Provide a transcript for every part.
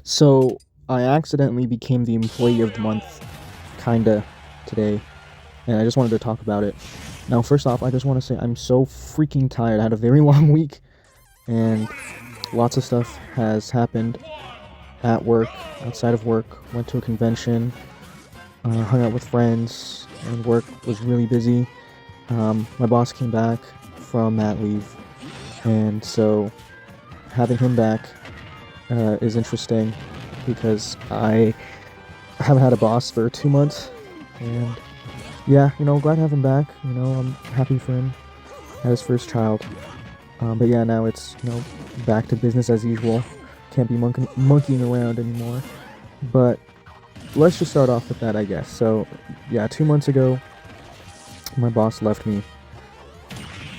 So I accidentally became the employee of the month, kinda, today, and I just wanted to talk about it. Now, first off, I just want to say I'm so freaking tired. I had a very long week, and lots of stuff has happened at work, outside of work. Went to a convention, hung out with friends, and work was really busy. My boss came back from mat leave, and so having him back is interesting because I haven't had a boss for 2 months, and yeah, glad to have him back. I'm happy for him. Had his first child. But yeah, now it's back to business as usual. Can't be monkeying around anymore. But let's just start off with that, I guess. So yeah, 2 months ago, my boss left me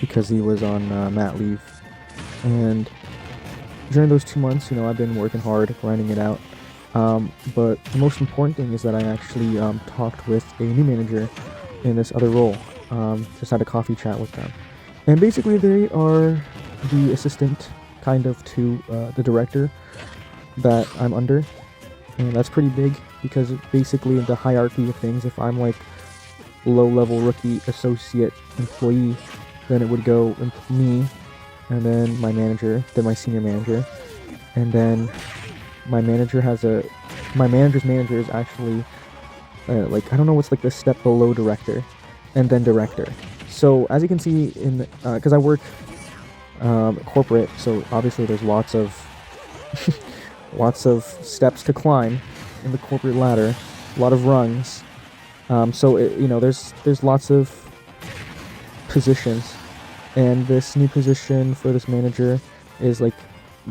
because he was on mat leave, and during those 2 months, I've been working hard, grinding it out. But the most important thing is that I actually talked with a new manager in this other role. Just had a coffee chat with them. And basically, they are the assistant, kind of, to the director that I'm under. And that's pretty big because basically, in the hierarchy of things, if I'm like low-level rookie associate employee, then it would go me, and then my manager, then my senior manager, and then my manager's manager is actually I don't know what's like the step below director, and then director. So as you can see in because I work corporate, so obviously there's lots of lots of steps to climb in the corporate ladder, a lot of rungs. There's lots of positions, and this new position for this manager is like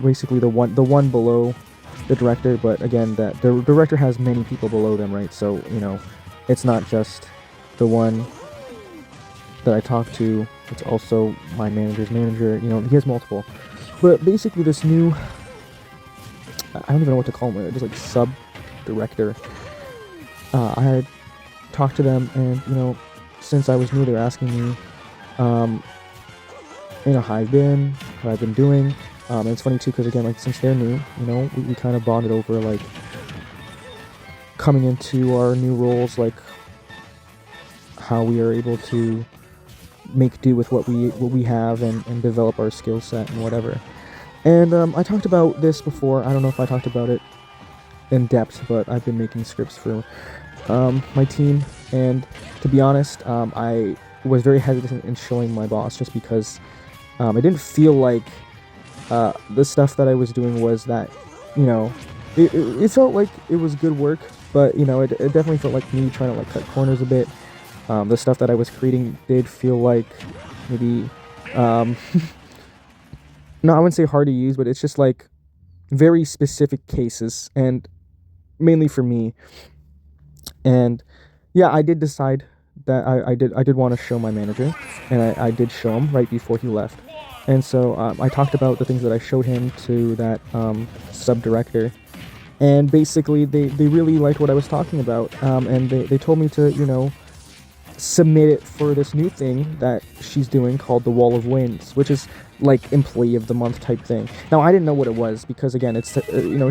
basically the one below the director. But again, that the director has many people below them, right? So it's not just the one that I talk to, it's also my manager's manager. He has multiple. But basically, this new, I don't even know what to call him, just like sub director. I had talked to them, and since I was new, they were asking me how I've been, what I've been doing. And it's funny too, because again, like, since they're new, we kind of bonded over like coming into our new roles, like how we are able to make do with what we have, and develop our skill set and whatever. And I talked about this before. I don't know if I talked about it in depth, but I've been making scripts for my team, and to be honest, I was very hesitant in showing my boss just because I didn't feel like the stuff that I was doing was that, it felt like it was good work, but it definitely felt like me trying to like cut corners a bit. The stuff that I was creating did feel like maybe no, I wouldn't say hard to use, but it's just like very specific cases, and mainly for me. And yeah, I did decide that I did want to show my manager, and I did show him right before he left. And so I talked about the things that I showed him to that sub director, and basically they really liked what I was talking about, and they told me to submit it for this new thing that she's doing called the Wall of Winds, which is like employee of the month type thing. Now, I didn't know what it was because again, it's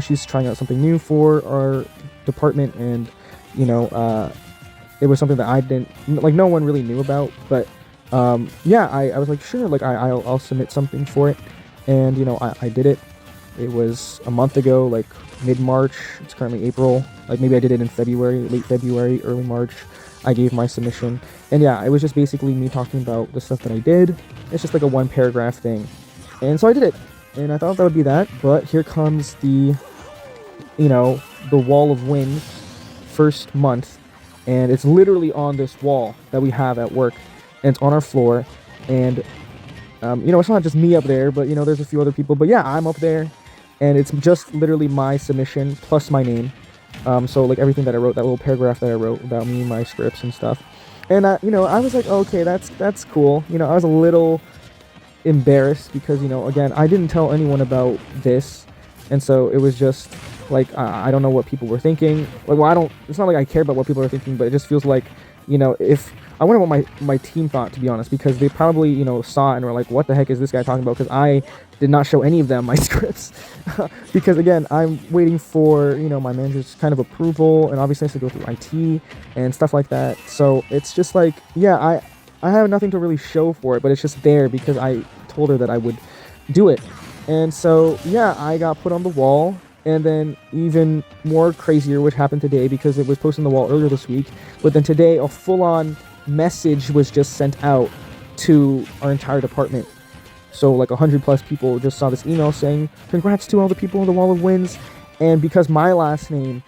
she's trying out something new for our department, and it was something that I didn't like, no one really knew about. But yeah, I was like, sure, like I'll submit something for it, and I did it. It was a month ago, like mid-March. It's currently April. Like maybe I did it in February, late February, early March. I gave my submission, and yeah, it was just basically me talking about the stuff that I did. It's just like a one paragraph thing, and so I did it, and I thought that would be that. But here comes the Wall of Winds first month, and it's literally on this wall that we have at work, and it's on our floor, and it's not just me up there, but there's a few other people, but yeah, I'm up there, and it's just literally my submission plus my name. So like everything that I wrote, that little paragraph that I wrote about me, my scripts and stuff. And I was like, okay, that's cool. I was a little embarrassed because again, I didn't tell anyone about this, and so it was just like I don't know what people were thinking. Like, well, it's not like I care about what people are thinking, but it just feels like you know, if I wonder what my team thought, to be honest, because they probably, you know, saw it and were like, what the heck is this guy talking about? Because I did not show any of them my scripts. Because again, I'm waiting for, you know, my manager's kind of approval, and obviously I have to go through IT and stuff like that. So it's just like, yeah, I have nothing to really show for it, but it's just there because I told her that I would do it. And so, yeah, I got put on the wall. And then even more crazier, which happened today, because it was posted on the wall earlier this week, but then today a full-on message was just sent out to our entire department. So like 100+ people just saw this email saying, congrats to all the people on the Wall of Winds. And because my last name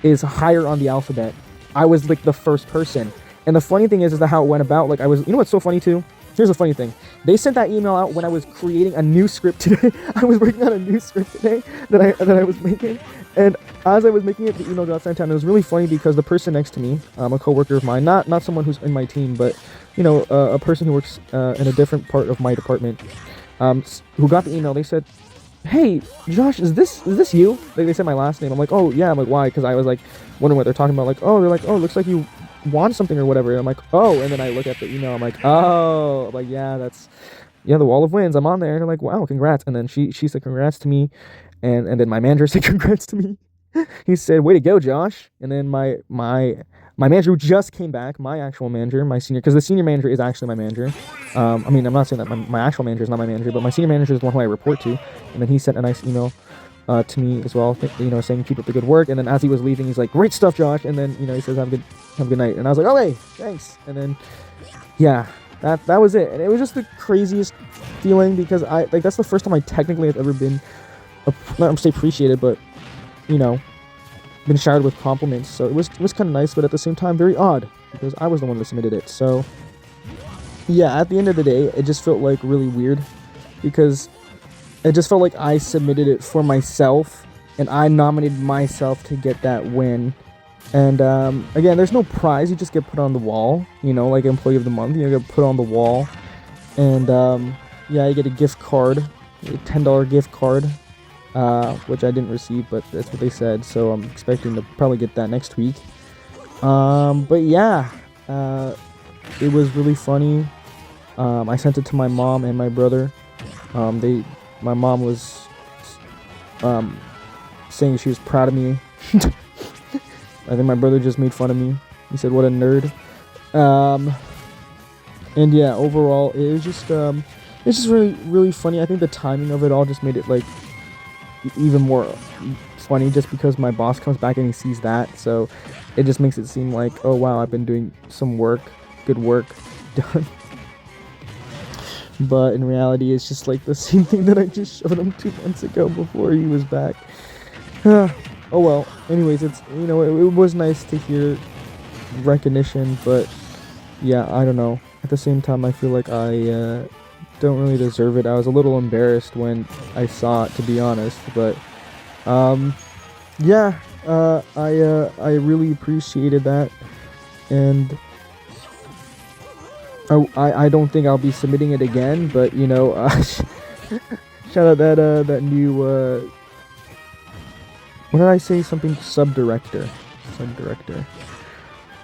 is higher on the alphabet, I was like the first person. And the funny thing is that how it went about, like I was, you know what's so funny too? Here's the funny thing. They sent that email out when I was creating a new script today. I was working on a new script today that I was making. And as I was making it, the email got sent out. And it was really funny because the person next to me, a coworker of mine, not someone who's in my team, but, you know, a person who works in a different part of my department, who got the email, they said, hey, Josh, is this you? They said my last name. I'm like, oh, yeah. I'm like, why? Because I was like wondering what they're talking about. Like, oh, they're like, oh, looks like you want something or whatever. And I'm like, oh, and then I look at the email. I'm like, oh, I'm like, yeah, that's, yeah, the Wall of Winds. I'm on there. And they're like, wow, congrats. And then she said congrats to me, and then my manager said congrats to me. He said, way to go, Josh. And then my manager who just came back, my actual manager, my senior, because the senior manager is actually my manager. I mean, I'm not saying that my actual manager is not my manager, but my senior manager is the one who I report to. And then he sent a nice email to me as well, you know, saying keep up the good work. And then as he was leaving, he's like, great stuff, Josh. And then, you know, he says, have a good night. And I was like, okay, thanks. And then, yeah, that was it. And it was just the craziest feeling because that's the first time I technically have ever been, not say appreciated, but, you know, been showered with compliments. So it was kind of nice, but at the same time, very odd because I was the one that submitted it. So yeah, at the end of the day, it just felt like really weird because it just felt like I submitted it for myself and I nominated myself to get that win. And again, there's no prize. You just get put on the wall, you know, like Employee of the Month. You get put on the wall. And yeah, you get a gift card, a $10 gift card, which I didn't receive, but that's what they said. So I'm expecting to probably get that next week. But yeah, it was really funny. I sent it to my mom and my brother. My mom was saying she was proud of me. I think my brother just made fun of me. He said, what a nerd. And yeah, overall, it was just, it's just really, really funny. I think the timing of it all just made it, like, even more funny just because my boss comes back and he sees that. So it just makes it seem like, oh, wow, I've been doing some work, good work done. But in reality, it's just like the same thing that I just showed him 2 months ago before he was back. Oh well. Anyways, it's, you know, it was nice to hear recognition, but yeah, I don't know. At the same time, I feel like I don't really deserve it. I was a little embarrassed when I saw it, to be honest. But yeah, I really appreciated that, and I don't think I'll be submitting it again, but you know, shout out that new what did I say? Something subdirector.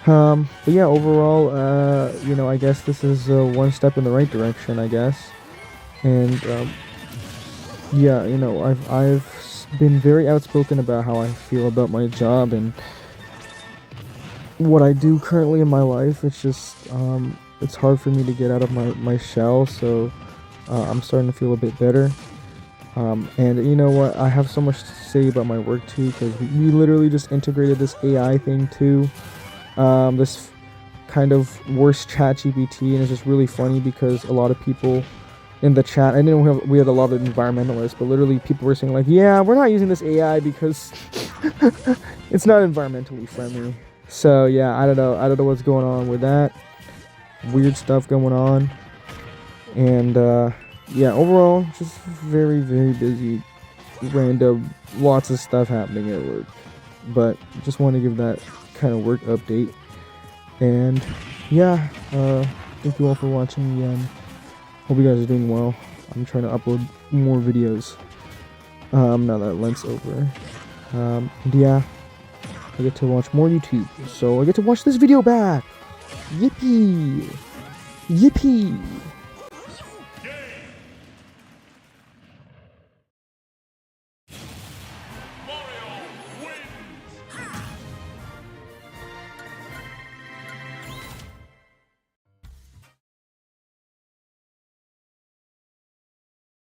But yeah, overall, you know, I guess this is one step in the right direction, I guess. And yeah, you know, I've been very outspoken about how I feel about my job and what I do currently in my life. It's just it's hard for me to get out of my shell, so I'm starting to feel a bit better. And you know what, I have so much to say about my work too, because we literally just integrated this AI thing too, this kind of worse ChatGPT, and it's just really funny because a lot of people in the chat, I know we had a lot of environmentalists, but literally people were saying like, yeah, we're not using this AI because it's not environmentally friendly. So yeah, I don't know what's going on with that. Weird stuff going on. And yeah, overall, just very, very busy, random, lots of stuff happening at work. But just want to give that kind of work update. And yeah, thank you all for watching again. Hope you guys are doing well. I'm trying to upload more videos now that Lent's over. And yeah, I get to watch more YouTube, so I get to watch this video back. Yippee! Yippee!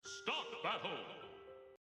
Start battle!